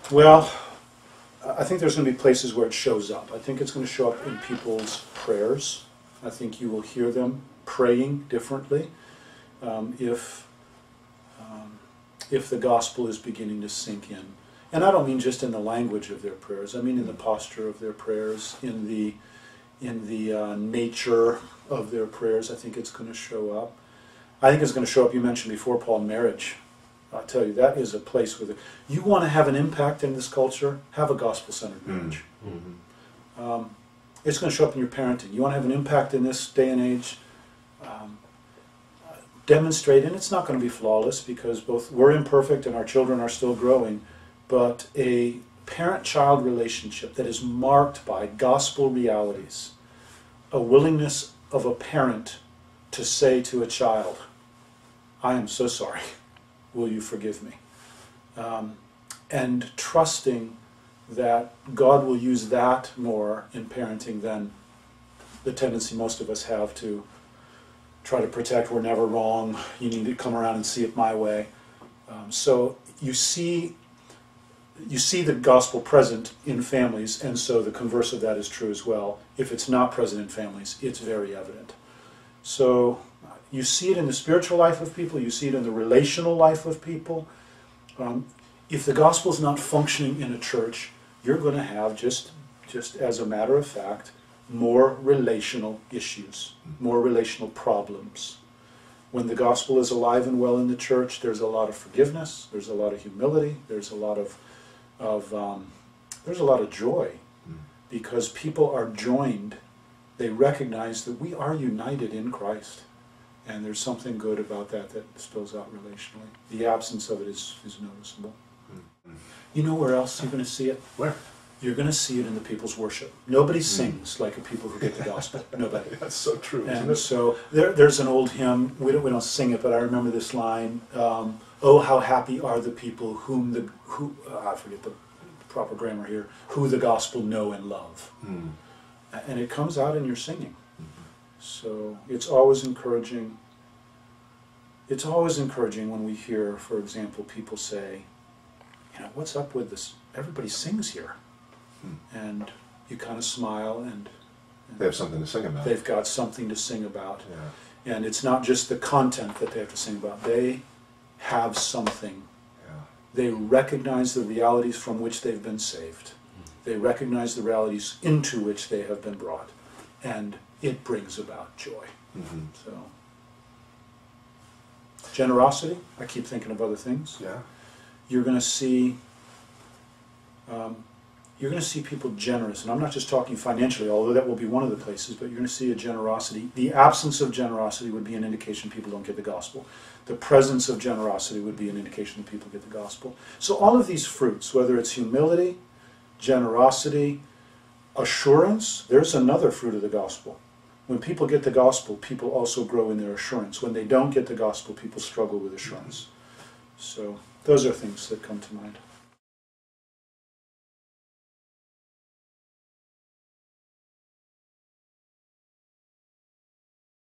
Well, I think there's going to be places where it shows up. I think it's going to show up in people's prayers. I think you will hear them praying differently if the gospel is beginning to sink in. And I don't mean just in the language of their prayers. I mean in the posture of their prayers, in the nature of their prayers. I think it's going to show up. I think it's going to show up, you mentioned before, Paul, marriage. I'll tell you, that is a place where you want to have an impact in this culture, have a gospel-centered marriage. Mm-hmm. It's going to show up in your parenting. You want to have an impact in this day and age, demonstrate, and it's not going to be flawless because both we're imperfect and our children are still growing, but a parent-child relationship that is marked by gospel realities, a willingness of a parent to say to a child, I am so sorry, will you forgive me? And trusting that God will use that more in parenting than the tendency most of us have to try to protect, we're never wrong, you need to come around and see it my way. So you see the gospel present in families, and so the converse of that is true as well. If it's not present in families, it's very evident. So you see it in the spiritual life of people, you see it in the relational life of people. If the gospel is not functioning in a church, you're going to have, just as a matter of fact, more relational issues, more relational problems. When the gospel is alive and well in the church, there's a lot of forgiveness, there's a lot of humility, there's a lot of joy, because people are joined. They recognize that we are united in Christ, and there's something good about that spills out relationally. The absence of it is noticeable. You know where else you're going to see it? Where? You're going to see it in the people's worship. Nobody sings like a people who get the gospel. Nobody. That's so true. And so there's an old hymn. We don't sing it, but I remember this line. Oh, how happy are the people I forget the proper grammar here. Who the gospel know and love. And it comes out in your singing. So it's always encouraging. It's always encouraging when we hear, for example, people say, what's up with this? Everybody sings here. And you kind of smile, and they have something to sing about. They've got something to sing about. Yeah. And it's not just the content that they have to sing about. They have something. Yeah. They recognize the realities from which they've been saved. They recognize the realities into which they have been brought. And it brings about joy. So, generosity, I keep thinking of other things. Yeah. You're going to see people generous, and I'm not just talking financially, although that will be one of the places, but you're going to see a generosity. The absence of generosity would be an indication people don't get the gospel. The presence of generosity would be an indication that people get the gospel. So all of these fruits, whether it's humility, generosity, assurance, there's another fruit of the gospel. When people get the gospel, people also grow in their assurance. When they don't get the gospel, people struggle with assurance. So those are things that come to mind.